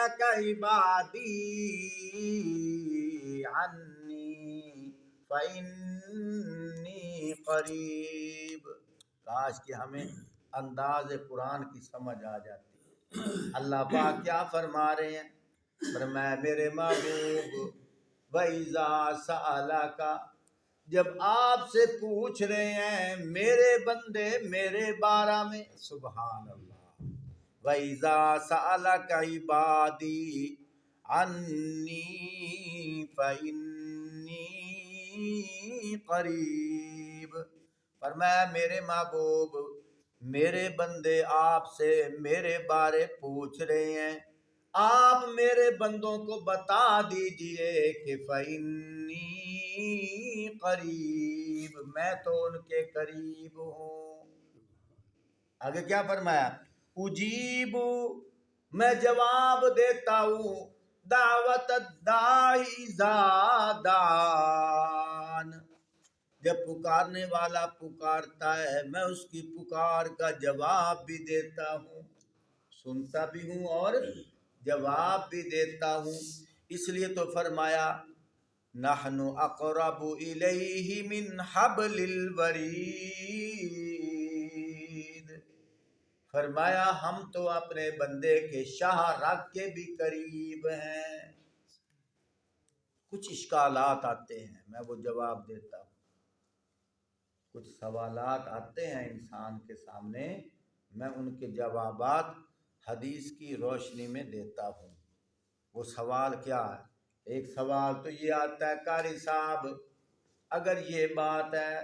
سألك عبادی عنی فإنی قریب. کاش کہ ہمیں انداز قرآن کی سمجھ آ جاتی. اللہ پاک کیا فرما رہے ہیں؟ فرمایا میرے محبوب وَإِذَا سَأَلَكَ، جب آپ سے پوچھ رہے ہیں میرے بندے میرے بارے میں، سبحان اللہ، وَإِذَا سَأَلَكَ عِبَادِي عَنِّي فَإِنِّي قَرِيب. فرمایا میرے محبوب میرے بندے آپ سے میرے بارے پوچھ رہے ہیں، آپ میرے بندوں کو بتا دیجئے کہ فَإِنِّي قریب، میں تو ان کے قریب ہوں. آگے کیا فرمایا؟ اجیب، میں جواب دیتا ہوں، دعوت الداعی اذا دعان، جب پکارنے والا پکارتا ہے میں اس کی پکار کا جواب بھی دیتا ہوں، سنتا بھی ہوں اور جواب بھی دیتا ہوں. اس لیے تو فرمایا نحن اقرب الیہ من حبل الورید. فرمایا ہم تو اپنے بندے کے شاہ رگ کے بھی قریب ہیں. کچھ اشکالات آتے ہیں میں وہ جواب دیتا ہوں، کچھ سوالات آتے ہیں انسان کے سامنے میں ان کے جوابات حدیث کی روشنی میں دیتا ہوں. وہ سوال کیا ہے؟ ایک سوال تو یہ آتا ہے قاری صاحب اگر یہ بات ہے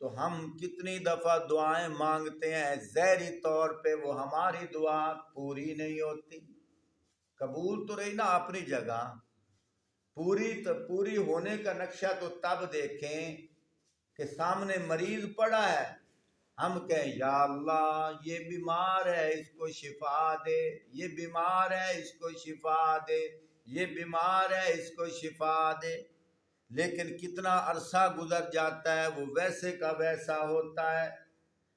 تو ہم کتنی دفعہ دعائیں مانگتے ہیں ظاہری طور پہ وہ ہماری دعا پوری نہیں ہوتی، قبول تو رہی نا اپنی جگہ، پوری ہونے کا نقشہ تو تب دیکھیں کہ سامنے مریض پڑا ہے، ہم کہیں یا اللہ یہ بیمار ہے اس کو شفا دے، یہ بیمار ہے اس کو شفا دے، یہ بیمار ہے اس کو شفا دے. لیکن کتنا عرصہ گزر جاتا ہے وہ ویسے کا ویسا ہوتا ہے.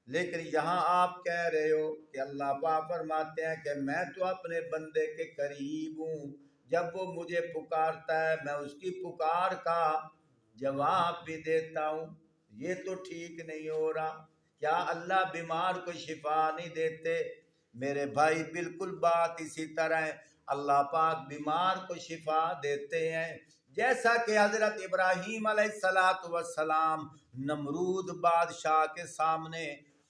لیکن یہاں آپ کہہ رہے ہو کہ اللہ پاک فرماتے ہیں کہ میں تو اپنے بندے کے قریب ہوں، جب وہ مجھے پکارتا ہے میں اس کی پکار کا جواب بھی دیتا ہوں. یہ تو ٹھیک نہیں ہو رہا. کیا اللہ بیمار کو شفا نہیں دیتے؟ میرے بھائی بالکل بات اسی طرح ہے، اللہ پاک بیمار کو شفا دیتے ہیں. جیسا کہ حضرت ابراہیم علیہ السلام نمرود بادشاہ کے سامنے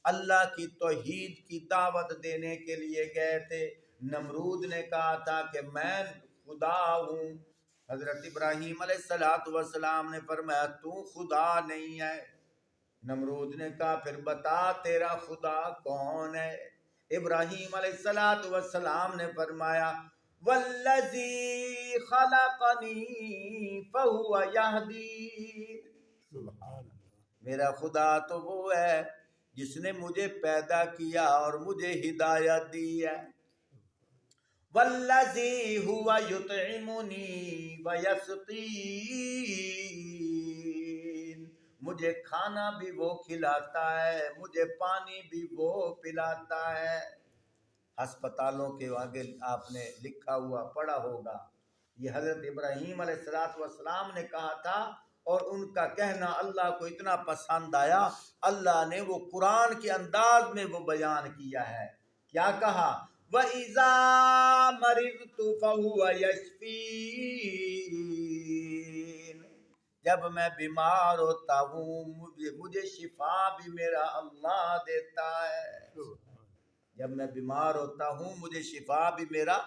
اللہ کی توحید کی دعوت دینے کے لیے گئے تھے. نمرود نے کہا تھا کہ میں خدا ہوں. حضرت ابراہیم علیہ السلام نے فرمایا تو خدا نہیں ہے. نمرود نے کہا پھر بتا تیرا خدا کون ہے؟ ابراہیم علیہ السلام نے فرمایا والذی خلقنی فہو یہدین. میرا خدا تو وہ ہے جس نے مجھے پیدا کیا اور مجھے ہدایت دی ہے. والذی ہوا یطعمنی ویسقین، مجھے کھانا بھی وہ کھلاتا ہے مجھے پانی بھی وہ پلاتا ہے. ہسپتالوں کے آگے آپ نے لکھا ہوا پڑھا ہوگا یہ حضرت ابراہیم علیہ السلام نے کہا تھا اور ان کا کہنا اللہ کو اتنا پسند آیا اللہ نے وہ قرآن کے انداز میں وہ بیان کیا ہے. کیا کہا؟ وَإِذَا مَرِضْتُ فَهُوَ يَشْفِينِ، جب میں بیمار ہوتا ہوں مجھے شفا بھی میرا اللہ دیتا ہے. جب میں بیمار ہوتا ہوں مجھے شفا بھی میرا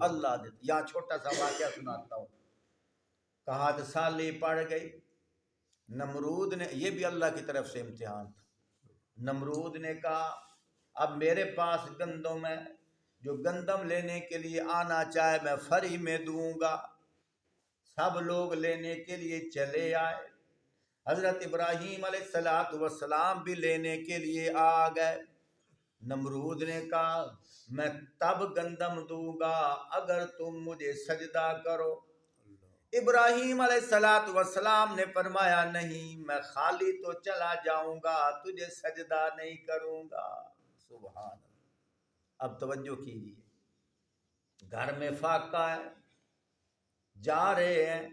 اللہ دیتا. یہاں چھوٹا سا واقعہ سناتا ہوں. کہا تو سالی پڑ گئی. نمرود نے، یہ بھی اللہ کی طرف سے امتحان تھا، نمرود نے کہا اب میرے پاس گندم ہے، جو گندم لینے کے لیے آنا چاہے میں فری میں دوں گا. سب لوگ لینے کے لیے چلے آئے. حضرت ابراہیم علیہ السلام بھی لینے کے لیے آ گئے. نمرود نے کہا میں تب گندم دوں گا اگر تم مجھے سجدہ کرو. ابراہیم علیہ السلام نے فرمایا نہیں میں خالی تو چلا جاؤں گا تجھے سجدہ نہیں کروں گا. سبحان اللہ. اب توجہ کیجیے، گھر میں فاقہ ہے، جا رہے ہیں،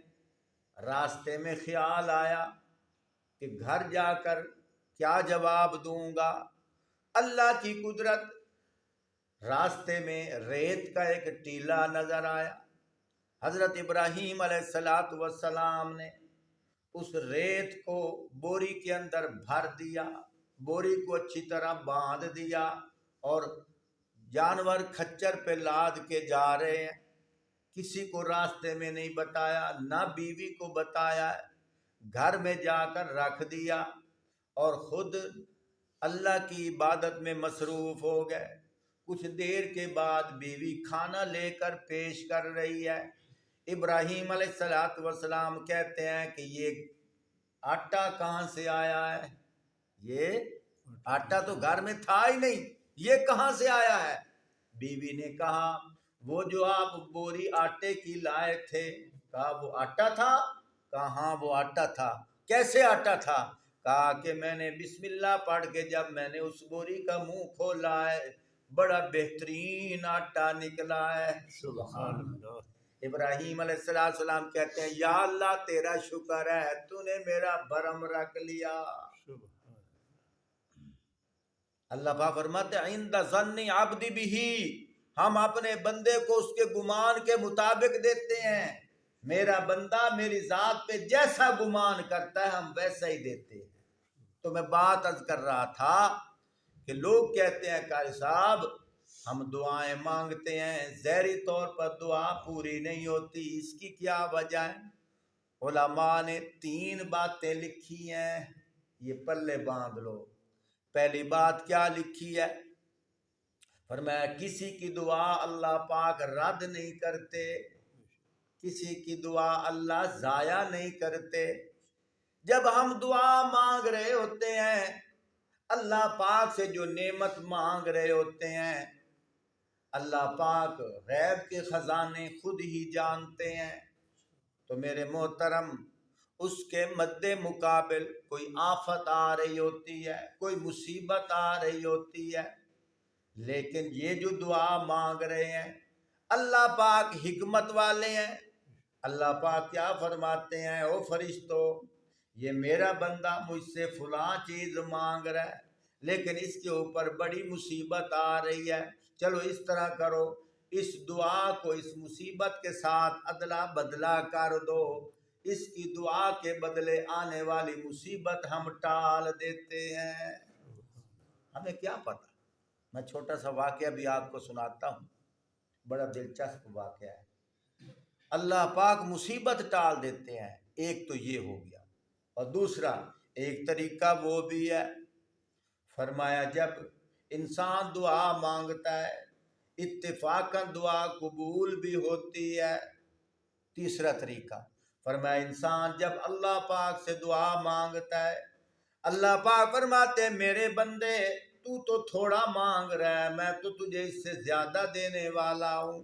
راستے میں خیال آیا کہ گھر جا کر کیا جواب دوں گا۔ اللہ کی قدرت، راستے میں ریت کا ایک ٹیلہ نظر آیا۔ حضرت ابراہیم علیہ السلام نے اس ریت کو بوری کے اندر بھر دیا، بوری کو اچھی طرح باندھ دیا، اور جانور کھچر پہ لاد کے جا رہے ہیں۔ کسی کو راستے میں نہیں بتایا، نہ بیوی کو بتایا، گھر میں جا کر رکھ دیا اور خود اللہ کی عبادت میں مصروف ہو گئے۔ کچھ دیر کے بعد بیوی کھانا لے کر پیش کر رہی ہے۔ ابراہیم علیہ السلام کہتے ہیں کہ یہ آٹا کہاں سے آیا ہے؟ یہ آٹا تو گھر میں تھا ہی نہیں، یہ کہاں سے آیا ہے؟ بیوی نے کہا وہ جو آپ بوری آٹے کی لائے تھے، کہا وہ آٹا تھا؟ کہا ہاں وہ آٹا تھا۔ کیسے آٹا تھا؟ کہا کہ میں نے بسم اللہ پڑھ کے جب میں نے اس بوری کا منہ کھولا ہے، بڑا بہترین آٹا نکلا ہے۔ سبحان اللہ۔ ابراہیم علیہ السلام کہتے ہیں یا اللہ تیرا شکر ہے، تو نے میرا برم رکھ لیا۔ اللہ پاک فرماتے ہیں عند ظن عبد بہ، ہم اپنے بندے کو اس کے گمان کے مطابق دیتے ہیں۔ میرا بندہ میری ذات پہ جیسا گمان کرتا ہے ہم ویسا ہی دیتے ہیں۔ تو میں بات عرض کر رہا تھا کہ لوگ کہتے ہیں قاری صاحب ہم دعائیں مانگتے ہیں، ظاہری طور پر دعا پوری نہیں ہوتی، اس کی کیا وجہ ہے؟ علماء نے 3 باتیں لکھی ہیں، یہ پلے باندھ لو۔ پہلی بات کیا لکھی ہے؟ فرمایا کسی کی دعا اللہ پاک رد نہیں کرتے، کسی کی دعا اللہ ضائع نہیں کرتے۔ جب ہم دعا مانگ رہے ہوتے ہیں، اللہ پاک سے جو نعمت مانگ رہے ہوتے ہیں، اللہ پاک غیب کے خزانے خود ہی جانتے ہیں۔ تو میرے محترم، اس کے مد مقابل کوئی آفت آ رہی ہوتی ہے، کوئی مصیبت آ رہی ہوتی ہے، لیکن یہ جو دعا مانگ رہے ہیں اللہ پاک حکمت والے ہیں۔ اللہ پاک کیا فرماتے ہیں؟ او فرشتو، یہ میرا بندہ مجھ سے فلاں چیز مانگ رہا ہے، لیکن اس کے اوپر بڑی مصیبت آ رہی ہے، چلو اس طرح کرو، اس دعا کو اس مصیبت کے ساتھ ادلا بدلا کر دو، اس کی دعا کے بدلے آنے والی مصیبت ہم ٹال دیتے ہیں۔ ہمیں کیا پتا؟ میں چھوٹا سا واقعہ بھی آپ کو سناتا ہوں، بڑا دلچسپ واقعہ ہے۔ اللہ پاک مصیبت ٹال دیتے ہیں، ایک تو یہ ہو گیا، اور دوسرا ایک طریقہ وہ بھی ہے، فرمایا جب انسان دعا مانگتا ہے اتفاقاً دعا قبول بھی ہوتی ہے۔ تیسرا طریقہ فرمایا انسان جب اللہ پاک سے دعا مانگتا ہے، اللہ پاک فرماتے ہیں میرے بندے تو تھوڑا مانگ رہا ہے، میں تو تجھے اس سے زیادہ دینے والا ہوں۔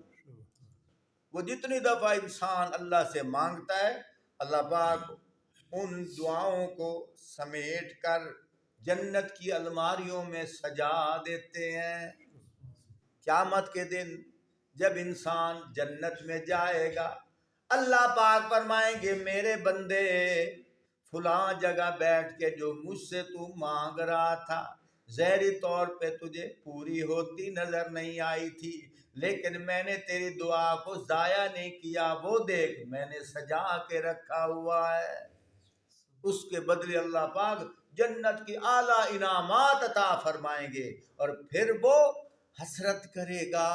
وہ جتنی دفعہ انسان اللہ سے مانگتا ہے، اللہ پاک ان دعاؤں کو سمیٹ کر جنت کی الماریوں میں سجا دیتے ہیں۔ قیامت کے دن جب انسان جنت میں جائے گا، اللہ پاک فرمائیں گے میرے بندے فلاں جگہ بیٹھ کے جو مجھ سے تو مانگ رہا تھا، ظاہری طور پہ تجھے پوری ہوتی نظر نہیں آئی تھی، لیکن میں نے تیری دعا کو ضائع نہیں کیا، وہ دیکھ میں نے سجا کے رکھا ہوا ہے۔ اس کے بدلے اللہ پاک جنت کی اعلیٰ انعامات عطا فرمائیں گے، اور پھر وہ حسرت کرے گا،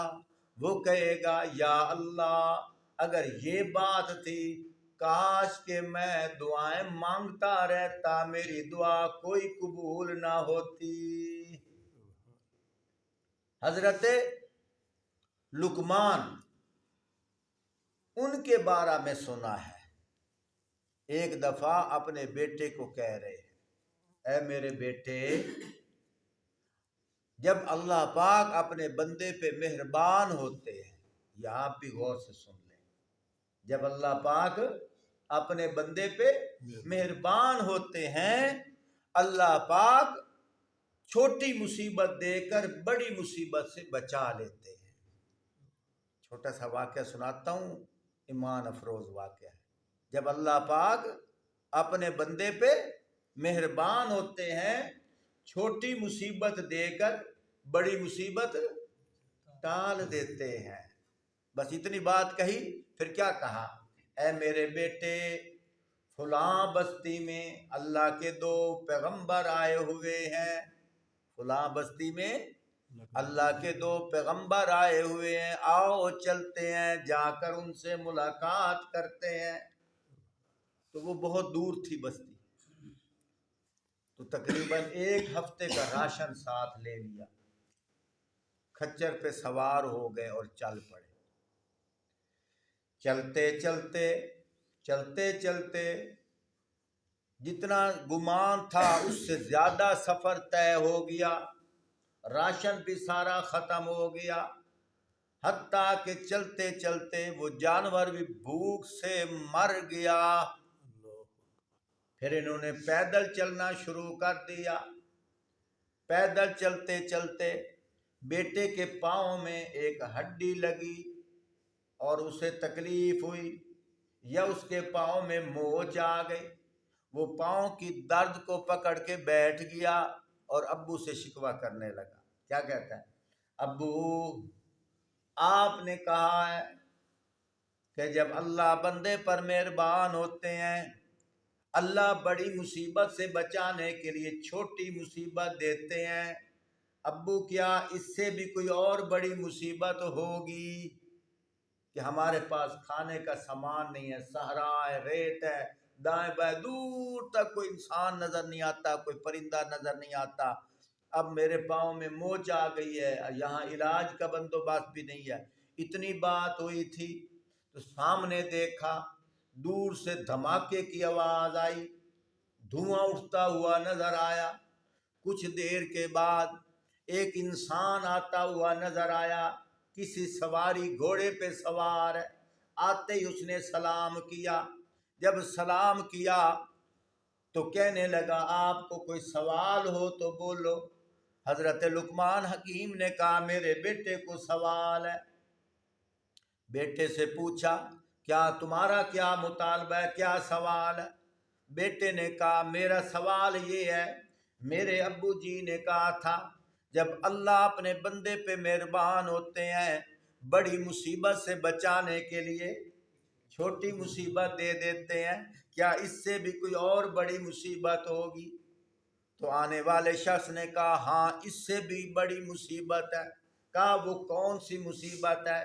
وہ کہے گا یا اللہ اگر یہ بات تھی کاش کہ میں دعائیں مانگتا رہتا، میری دعا کوئی قبول نہ ہوتی۔ حضرت لقمان ان کے بارے میں سنا ہے، ایک دفعہ اپنے بیٹے کو کہہ رہے ہیں اے میرے بیٹے، جب اللہ پاک اپنے بندے پہ مہربان ہوتے ہیں، یہ آپ بھی غور سے سن لیں، جب اللہ پاک اپنے بندے پہ مہربان ہوتے ہیں، اللہ پاک چھوٹی مصیبت دے کر بڑی مصیبت سے بچا لیتے ہیں۔ چھوٹا سا واقعہ سناتا ہوں، ایمان افروز واقعہ ہے۔ جب اللہ پاک اپنے بندے پہ مہربان ہوتے ہیں، چھوٹی مصیبت دے کر بڑی مصیبت ٹال دیتے ہیں۔ بس اتنی بات کہی، پھر کیا کہا؟ اے میرے بیٹے، فلاں بستی میں اللہ کے 2 پیغمبر آئے ہوئے ہیں، فلاں بستی میں اللہ کے 2 پیغمبر آئے ہوئے ہیں، آؤ چلتے ہیں، جا کر ان سے ملاقات کرتے ہیں۔ تو وہ بہت دور تھی بستی، تو تقریباً 1 ہفتے کا راشن ساتھ لے لیا، کھچر پہ سوار ہو گئے اور چل پڑے۔ چلتے چلتے چلتے چلتے جتنا گمان تھا اس سے زیادہ سفر طے ہو گیا، راشن بھی سارا ختم ہو گیا، حتیٰ کہ چلتے چلتے وہ جانور بھی بھوک سے مر گیا۔ پھر انہوں نے پیدل چلنا شروع کر دیا۔ پیدل چلتے چلتے بیٹے کے پاؤں میں ایک ہڈی لگی اور اسے تکلیف ہوئی، یا اس کے پاؤں میں موچ آ گئی۔ وہ پاؤں کی درد کو پکڑ کے بیٹھ گیا اور ابو سے شکوہ کرنے لگا۔ کیا کہتا ہے؟ ابو، آپ نے کہا ہے کہ جب اللہ بندے پر مہربان ہوتے ہیں، اللہ بڑی مصیبت سے بچانے کے لیے چھوٹی مصیبت دیتے ہیں۔ ابو، کیا اس سے بھی کوئی اور بڑی مصیبت ہوگی کہ ہمارے پاس کھانے کا سامان نہیں ہے، صحرا ہے، ریت ہے، دائیں بائیں دور تک کوئی انسان نظر نہیں آتا، کوئی پرندہ نظر نہیں آتا، اب میرے پاؤں میں موچ آ گئی ہے، یہاں علاج کا بندوبست بھی نہیں ہے۔ اتنی بات ہوئی تھی تو سامنے دیکھا، دور سے دھماکے کی آواز آئی، دھواں اٹھتا ہوا نظر آیا۔ کچھ دیر کے بعد ایک انسان آتا ہوا نظر آیا، کسی سواری گھوڑے پہ سوار ہے۔ آتے ہی اس نے سلام کیا۔ جب سلام کیا تو کہنے لگا، آپ کو کوئی سوال ہو تو بولو۔ حضرت لقمان حکیم نے کہا، میرے بیٹے کو سوال ہے۔ بیٹے سے پوچھا، کیا تمہارا کیا مطالبہ ہے، کیا سوال ہے؟ بیٹے نے کہا، میرا سوال یہ ہے، میرے ابو جی نے کہا تھا جب اللہ اپنے بندے پہ مہربان ہوتے ہیں، بڑی مصیبت سے بچانے کے لیے چھوٹی مصیبت دے دیتے ہیں، کیا اس سے بھی کوئی اور بڑی مصیبت ہوگی؟ تو آنے والے شخص نے کہا، ہاں اس سے بھی بڑی مصیبت ہے۔ کہا، وہ کون سی مصیبت ہے؟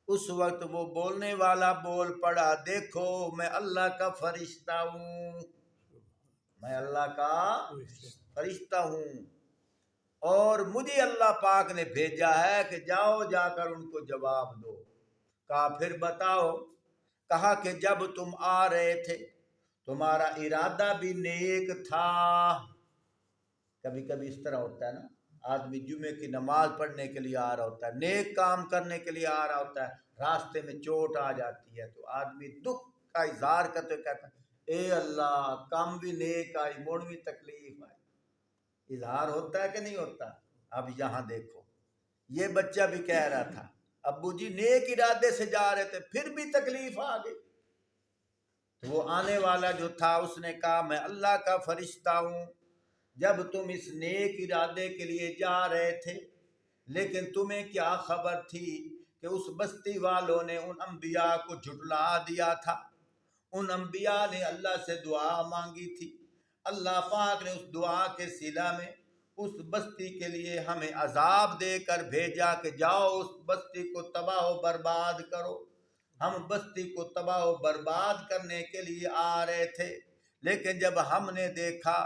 اس وقت وہ بولنے والا بول پڑا، دیکھو میں اللہ کا فرشتہ ہوں، میں اللہ کا فرشتہ ہوں، اور مجھے اللہ پاک نے بھیجا ہے کہ جاؤ جا کر ان کو جواب دو۔ کہا، پھر بتاؤ۔ کہا کہ جب تم آ رہے تھے تمہارا ارادہ بھی نیک تھا۔ کبھی کبھی اس طرح ہوتا ہے نا، آدمی جمعے کی نماز پڑھنے کے لیے آ رہا ہوتا ہے، نیک کام کرنے کے لیے آ رہا ہوتا ہے، راستے میں چوٹ آ جاتی ہے تو آدمی دکھ کا اظہار کرتے ہوئے کہتا ہے، اے اللہ، کام بھی نیک آئی، موڑ بھی تکلیف آئی۔ اظہار ہوتا ہے کہ نہیں ہوتا؟ اب یہاں دیکھو، یہ بچہ بھی کہہ رہا تھا، ابو جی نیک ارادے سے جا رہے تھے، پھر بھی تکلیف آ گئی۔ تو وہ آنے والا جو تھا اس نے کہا، میں اللہ کا فرشتہ ہوں، جب تم اس نیک ارادے کے لیے جا رہے تھے، لیکن تمہیں کیا خبر تھی کہ اس بستی والوں نے ان انبیاء کو جھٹلا دیا تھا۔ ان انبیاء نے اللہ سے دعا مانگی تھی، اللہ پاک نے اس دعا کے صلہ میں اس بستی کے لیے ہمیں عذاب دے کر بھیجا کہ جاؤ اس بستی کو تباہ و برباد کرو۔ ہم بستی کو تباہ و برباد کرنے کے لیے آ رہے تھے، لیکن جب ہم نے دیکھا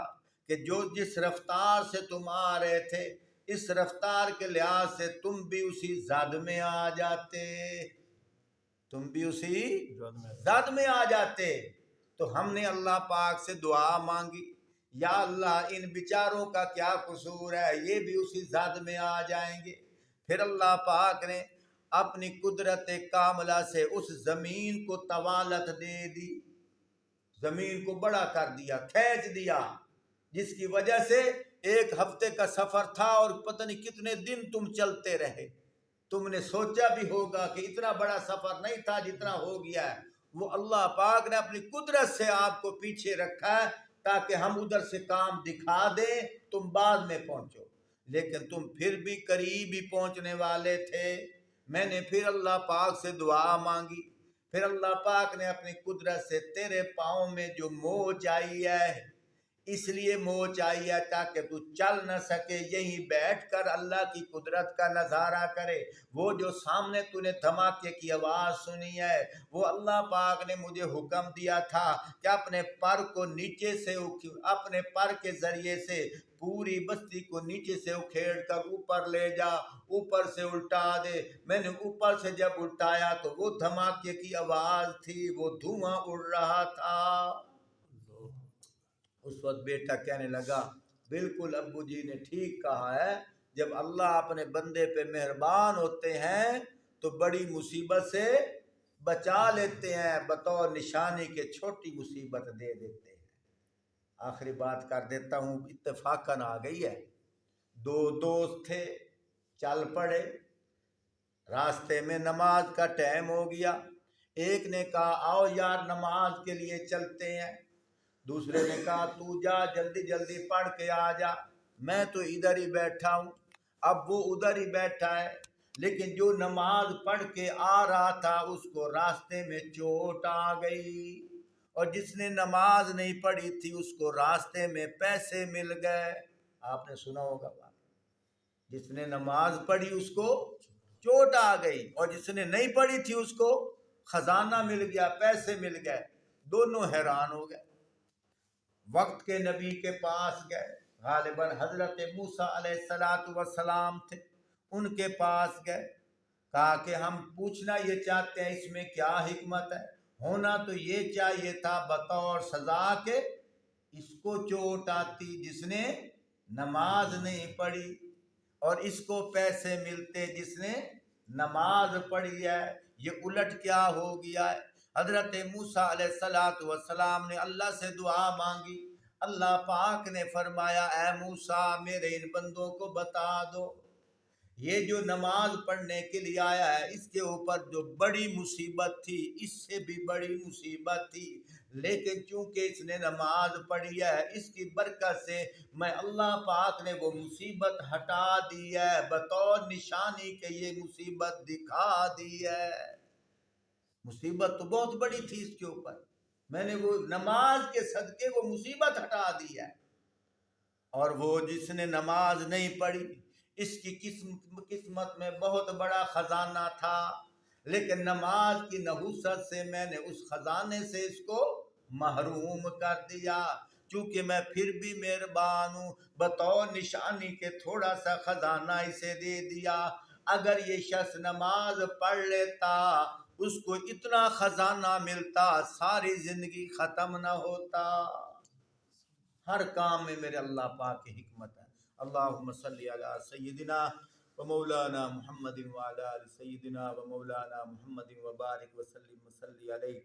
کہ جس رفتار سے تم آ رہے تھے، اس رفتار کے لحاظ سے تم بھی اسی زد میں آ جاتے، تم بھی اسی زد میں آ جاتے۔ تو ہم نے اللہ پاک سے دعا مانگی، یا اللہ ان بیچاروں کا کیا قصور ہے، یہ بھی اسی زد میں آ جائیں گے۔ پھر اللہ پاک نے اپنی قدرت کاملہ سے اس زمین کو طوالت دے دی، زمین کو بڑا کر دیا، کھینچ دیا، جس کی وجہ سے 1 ہفتے کا سفر تھا اور پتہ نہیں کتنے دن تم چلتے رہے۔ تم نے سوچا بھی ہوگا کہ اتنا بڑا سفر نہیں تھا جتنا ہو گیا ہے، وہ اللہ پاک نے اپنی قدرت سے آپ کو پیچھے رکھا ہے تاکہ ہم ادھر سے کام دکھا دیں، تم بعد میں پہنچو، لیکن تم پھر بھی قریب ہی پہنچنے والے تھے۔ میں نے پھر اللہ پاک سے دعا مانگی، پھر اللہ پاک نے اپنی قدرت سے تیرے پاؤں میں جو موچ آئی ہے، اس لیے موچ آئی ہے تاکہ تو چل نہ سکے، یہیں بیٹھ کر اللہ کی قدرت کا نظارہ کرے۔ وہ جو سامنے تو نے دھماکے کی آواز سنی ہے، وہ اللہ پاک نے مجھے حکم دیا تھا کہ اپنے پر کو نیچے سے اپنے پر کے ذریعے سے پوری بستی کو نیچے سے اکھیڑ کر اوپر لے جا، اوپر سے الٹا دے۔ میں نے اوپر سے جب الٹایا تو وہ دھماکے کی آواز تھی، وہ دھواں اڑ رہا تھا۔ اس وقت بیٹا کہنے لگا بالکل ابو جی نے ٹھیک کہا ہے، جب اللہ اپنے بندے پہ مہربان ہوتے ہیں تو بڑی مصیبت سے بچا لیتے ہیں، بطور نشانی کے چھوٹی مصیبت دے دیتے ہیں۔ آخری بات کر دیتا ہوں، اتفاقاً آ گئی ہے، دو دوست تھے، چل پڑے، راستے میں نماز کا ٹائم ہو گیا، ایک نے کہا آؤ یار نماز کے لیے چلتے ہیں، دوسرے نے کہا تو جا جلدی جلدی پڑھ کے آ جا، میں تو ادھر ہی بیٹھا ہوں۔ اب وہ ادھر ہی بیٹھا ہے، لیکن جو نماز پڑھ کے آ رہا تھا اس کو راستے میں چوٹ آ گئی، اور جس نے نماز نہیں پڑھی تھی اس کو راستے میں پیسے مل گئے۔ آپ نے سنا ہوگا بات، جس نے نماز پڑھی اس کو چوٹ آ گئی، اور جس نے نہیں پڑھی تھی اس کو خزانہ مل گیا، پیسے مل گئے۔ دونوں حیران ہو گئے، وقت کے نبی کے پاس گئے، غالباً حضرت موسیٰ علیہ السلام تھے، ان کے پاس گئے، کہا کہ ہم پوچھنا یہ چاہتے ہیں اس میں کیا حکمت ہے، ہونا تو یہ چاہیے تھا بطور سزا کے اس کو چوٹ آتی جس نے نماز نہیں پڑھی، اور اس کو پیسے ملتے جس نے نماز پڑھی ہے، یہ الٹ کیا ہو گیا ہے۔ حضرت موسیٰ علیہ السلام نے اللہ سے دعا مانگی، اللہ پاک نے فرمایا اے موسیٰ میرے ان بندوں کو بتا دو، یہ جو نماز پڑھنے کے لیے آیا ہے اس کے اوپر جو بڑی مصیبت تھی اس سے بھی بڑی مصیبت تھی، لیکن چونکہ اس نے نماز پڑھی ہے اس کی برکت سے میں اللہ پاک نے وہ مصیبت ہٹا دی ہے، بطور نشانی کہ یہ مصیبت دکھا دی ہے۔ مصیبت تو بہت بڑی تھی اس کے اوپر، میں نے وہ نماز کے صدقے وہ مصیبت ہٹا دی ہے۔ اور وہ جس نے نماز نہیں پڑھی اس کی قسمت میں بہت بڑا خزانہ تھا، لیکن نماز کی نحوست سے میں نے اس خزانے سے اس کو محروم کر دیا۔ چونکہ میں پھر بھی مہربان ہوں، بطور نشانی کے تھوڑا سا خزانہ اسے دے دیا، اگر یہ شخص نماز پڑھ لیتا اس کو اتنا خزانہ ملتا ساری زندگی ختم نہ ہوتا۔ ہر کام میں میرے اللہ پاک کی حکمت ہے۔ اللہم صلی علی سیدنا و مولانا محمد وعلی آل سیدنا و مولانا محمد وبارک وسلم وصلی علیہ